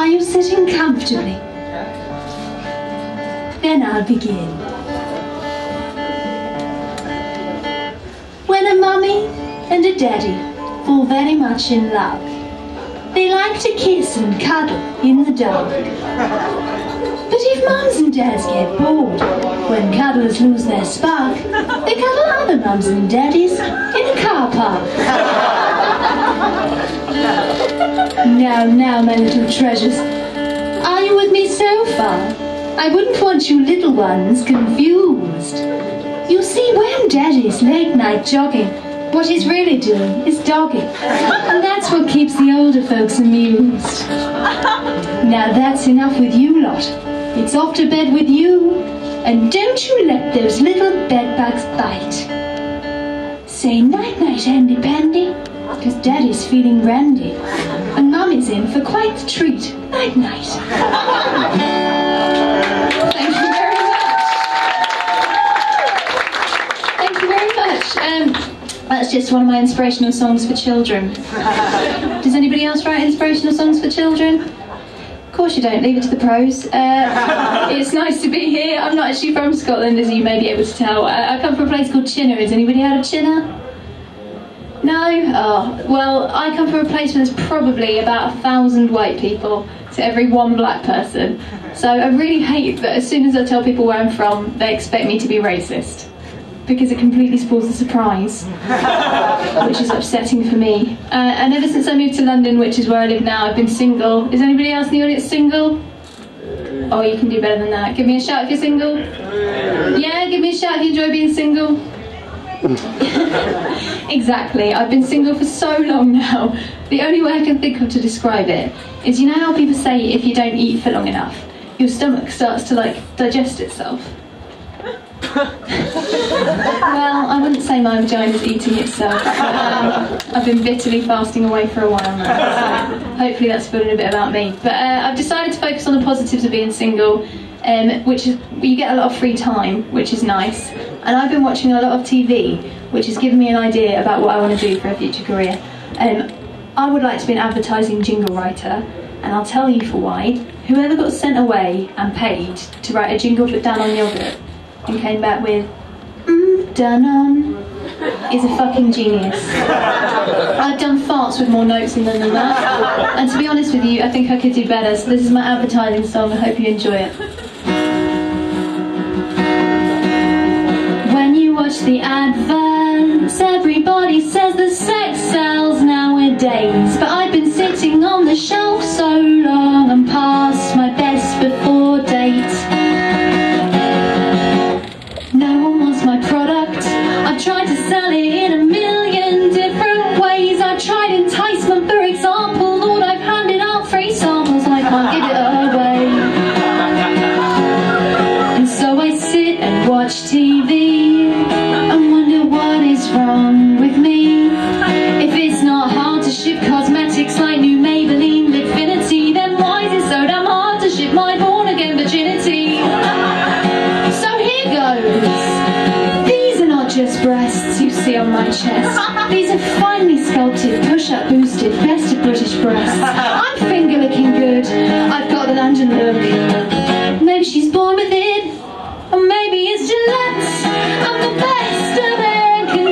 you sitting comfortably? Then I'll begin. When a mummy and a daddy fall very much in love, they like to kiss and cuddle in the dark. But if mums and dads get bored, when cuddlers lose their spark, they cuddle other mums and daddies in a car park. Now, my little treasures, are you with me so far? I wouldn't want you little ones confused. You see, when Daddy's late night jogging, what he's really doing is dogging. And that's what keeps the older folks amused. Now that's enough with you lot. It's off to bed with you. And don't you let those little bedbugs bite. Say night-night, Andy Pandy, because Daddy's feeling randy. And Mummy's in for quite the treat. Night-night. Thank you very much. Thank you very much. That's just one of my inspirational songs for children. Does anybody else write inspirational songs for children? Of course you don't, leave it to the pros. It's nice to be here. I'm not actually from Scotland, as you may be able to tell. I come from a place called Chinner. Has anybody heard of Chinner? No? Oh, well, I come from a place where there's probably about 1,000 white people to every one black person. So I really hate that as soon as I tell people where I'm from, they expect me to be racist. Because it completely spoils the surprise, which is upsetting for me. And ever since I moved to London, which is where I live now, I've been single. Is anybody else in the audience single? Oh, you can do better than that. Give me a shout if you're single. Yeah, give me a shout if you enjoy being single. Exactly, I've been single for so long now. The only way I can think of to describe it is, you know how people say if you don't eat for long enough, your stomach starts to digest itself? Well, I wouldn't say my vagina's eating itself. I've been bitterly fasting away for a while now, so hopefully that's feeling a bit about me. But I've decided to focus on the positives of being single, which is you get a lot of free time, which is nice. And I've been watching a lot of TV, which has given me an idea about what I want to do for a future career. I would like to be an advertising jingle writer, and I'll tell you for why. Whoever got sent away and paid to write a jingle put down on yogurt and came back with done on is a fucking genius. I've done farts with more notes in them than that, and to be honest with you, I think I could do better, so this is my advertising song. I hope you enjoy it. When you watch the adverts, everybody says that sex sells nowadays, but I've been sitting on the shelf so long and past my best before date. My product, I've tried to sell it in a million different ways. I've tried enticement, for example. Lord, I've handed out free samples, I can't give it away. And so I sit and watch TV and wonder what is wrong with me. If it's not hard to ship cosmetics like new Maybelline Liquidity, then why is it so damn hard to ship my born-again virginity? So here goes. Just breasts you see on my chest. These are finely sculpted, push-up boosted, best of British breasts. I'm finger looking good, I've got the London look. Maybe she's born with it, or maybe it's Gillette. I'm the best a man can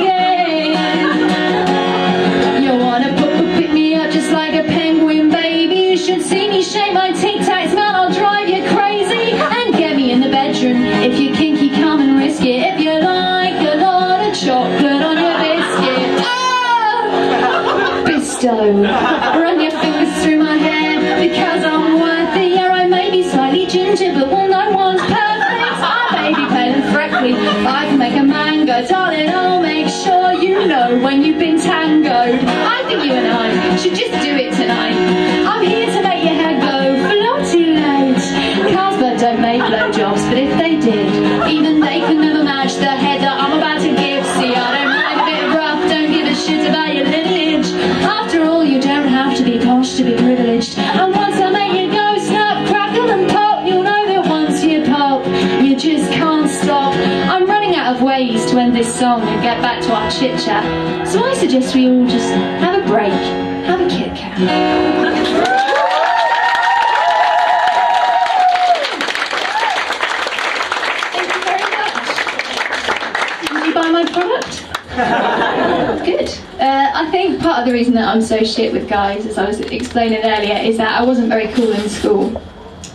get. You wanna pick me up just like a penguin, baby. You should see me shake my tic-tacs, man, I'll drive you crazy. And get me in the bedroom, if you're kinky, come and risk it. If you like a lot of chocolate on your biscuit, oh! Bisto, run your fingers through my hair, because I'm worthy. Yeah, I may be slightly ginger, but well, no one's perfect. I may be pale and freckly, but I can make a man go, darling, I'll make sure you know when you've been tangoed. I think you and I should just do it tonight. I'm here to make your hair go flow too late. Carlsberg don't make blowjobs, but if they did, even they could never match the head that I'm about to give. See, I don't mind a bit rough, don't give a shit about your lineage. After all, you don't have to be posh to be privileged. And once I make you go snap, crackle and pop, you'll know that once you pop, you just can't stop. I'm running out of ways to end this song and get back to our chit chat, so I suggest we all just have a break, have a Kit Kat. Good. I think part of the reason that I'm so shit with guys, as I was explaining earlier, is that I wasn't very cool in school.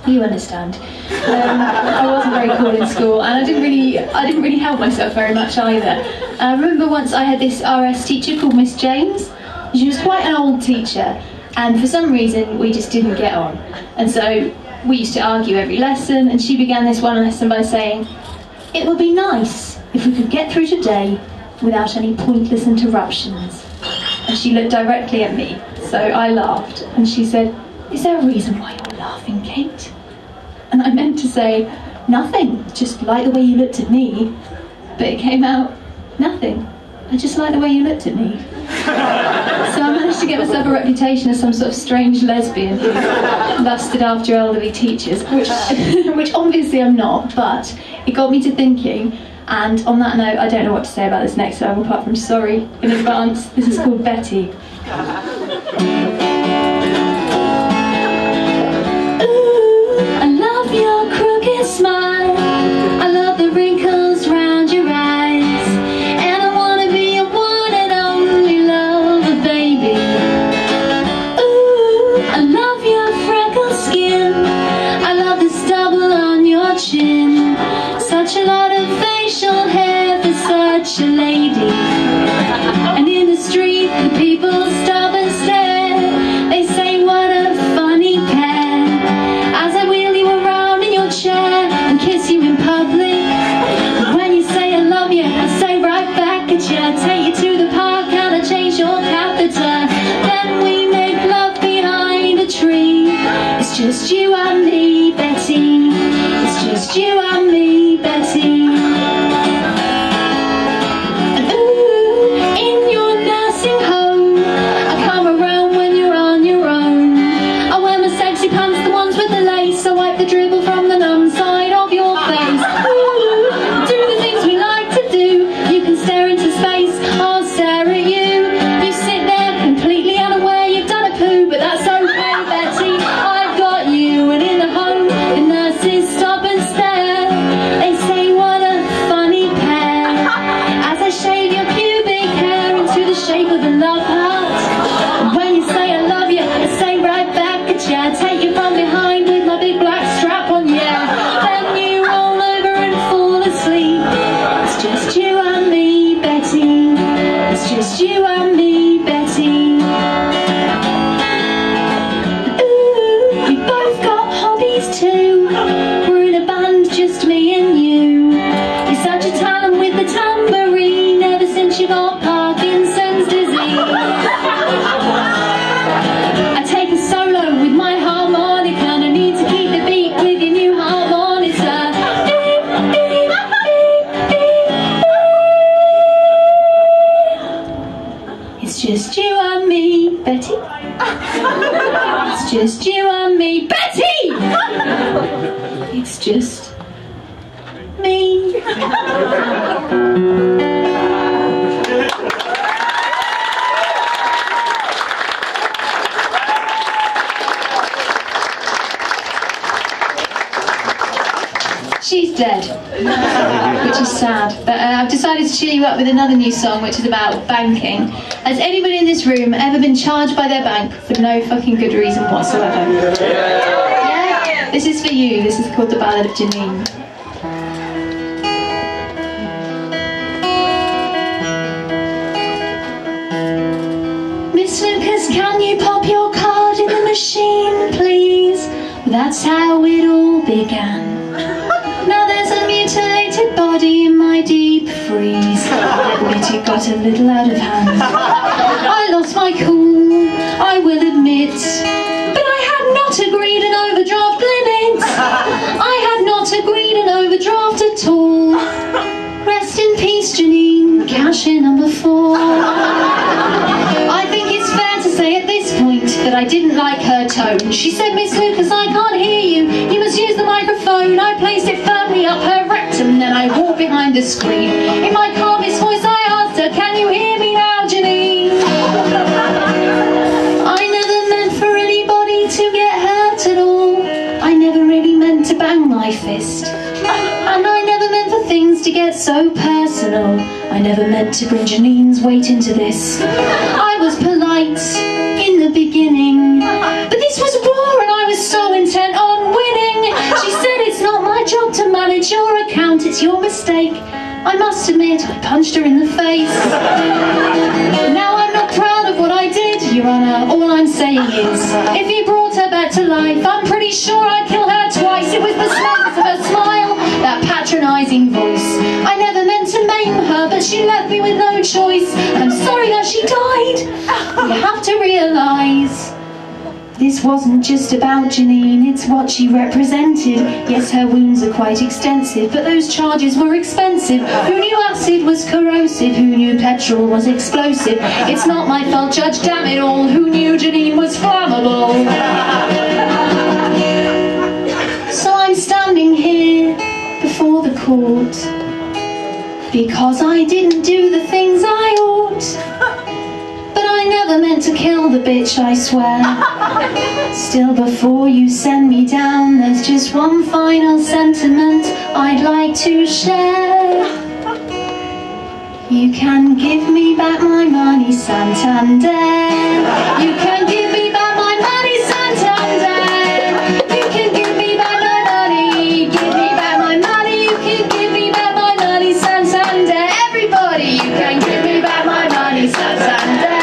You understand. I wasn't very cool in school, and I didn't really help myself very much either. I remember once I had this RS teacher called Miss James. She was quite an old teacher, and for some reason we just didn't get on. And so we used to argue every lesson, and she began this one lesson by saying, "It would be nice if we could get through today without any pointless interruptions." And she looked directly at me, so I laughed, and she said, "Is there a reason why you're laughing, Kate?" And I meant to say, "Nothing, just like the way you looked at me." But it came out, "Nothing, I just like the way you looked at me." So I managed to get myself a reputation as some sort of strange lesbian who lusted after elderly teachers, which obviously I'm not, but it got me to thinking. And on that note, I don't know what to say about this next album apart from sorry in advance. This is called Betty. I love your crooked smile, I love the wrinkles round your eyes, and I wanna be your one and only lover, baby. Ooh, I love your freckled skin, I love the stubble on your chin, such a lot of facial hair for such a lady. And in the street the people stop and stare, they say what a funny pair, as I wheel you around in your chair and kiss you in public. And when you say I love you, I say right back at you. I take you to the park and I change your catheter. Then we make love behind a tree. It's just you and me, Betty. It's just you and me, Betty. And ooh, in your nursing home, I come around when you're on your own. I wear my sexy pants, the ones with the lace. I wipe the dribble from the numb side of your face. Ooh, do the things we like to do. You can stare into space, I'll stare at you. You sit there completely unaware you've done a poo, but that's okay, Betty. I've got you. And in the home, the nurses stop and stare. They say what a funny pair, as I shave your pubic hair into the shape of a love heart. And when you say I love you, I say right back at you. I take you from behind with my big black strap on, yeah. Then you roll over and fall asleep. It's just you and me, Betty. It's just you and me, Betty. Ooh, we both got hobbies too. We're in a band, just me and you. You're such a talent with the tambourine, ever since you got Parkinson's disease. I take a solo with my harmonica, and I need to keep the beat with your new harmonica. Beep, beep, beep, beep. It's just you and me, Betty. It's just you and me, Betty! It's just me. She's dead, which is sad. But I've decided to cheer you up with another new song, which is about banking. Has anybody in this room ever been charged by their bank for no fucking good reason whatsoever? Yeah? This is for you. This is called The Ballad of Janine. Miss Lucas, can you pop your card in the machine, please? That's how it all began. Now there's a mutilated body in my deep freeze. I admit it got a little out of hand. I lost my cool, I will admit, but I had not agreed an overdraft limit. I had not agreed an overdraft at all. Rest in peace, Janine, cashier number 4. I think it's fair to say at this point that I didn't like her tone. She said, "Miss Lucas, I can't hear you. You must use the microphone." I placed it firmly up her rectum, then I walked behind the screen. In my calmest voice I asked her, "Can you hear me now, Janine?" I never meant for anybody to get hurt at all. I never really meant to bang my fist. And I never meant for things to get so personal. I never meant to bring Janine's weight into this. I was polite in the beginning, but this was war and I was so intent on winning. She said, it's not my job to manage your account, it's your mistake. I must admit, I punched her in the face. Now I'm not proud of what I did, Your Honour. All I'm saying is, if you brought her back to life, I'm pretty sure I'd kill her twice. It was the smugness of her smile, that patronising voice. I never meant to maim her, but she left me with no choice. I'm sorry that she died. You have to realise, this wasn't just about Janine, it's what she represented. Yes, her wounds are quite extensive, but those charges were expensive. Who knew acid was corrosive? Who knew petrol was explosive? It's not my fault, Judge, damn it all. Who knew Janine was flammable? So I'm standing here before the court because I didn't do the things I ought. I never meant to kill the bitch, I swear. Still, before you send me down, there's just one final sentiment I'd like to share. You can give me back my money, Santander. You can give me back my money, Santander. You can give me back my money. Give me back my money. You can give me back my money, Santander. Everybody, you can give me back my money, Santander.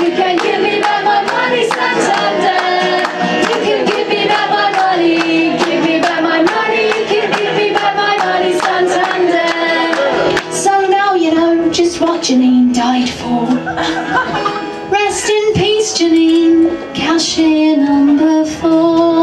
You can give me back my money, Santander. You can give me back my money. Give me back my money. You can give me back my money, Santander. So now you know just what Janine died for. Rest in peace, Janine. Cashier number 4.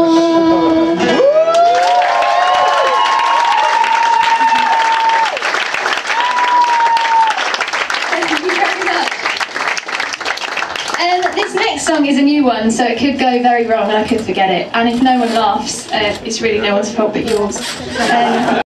This next song is a new one, so it could go very wrong and I could forget it. And if no one laughs, it's really no one's fault but yours.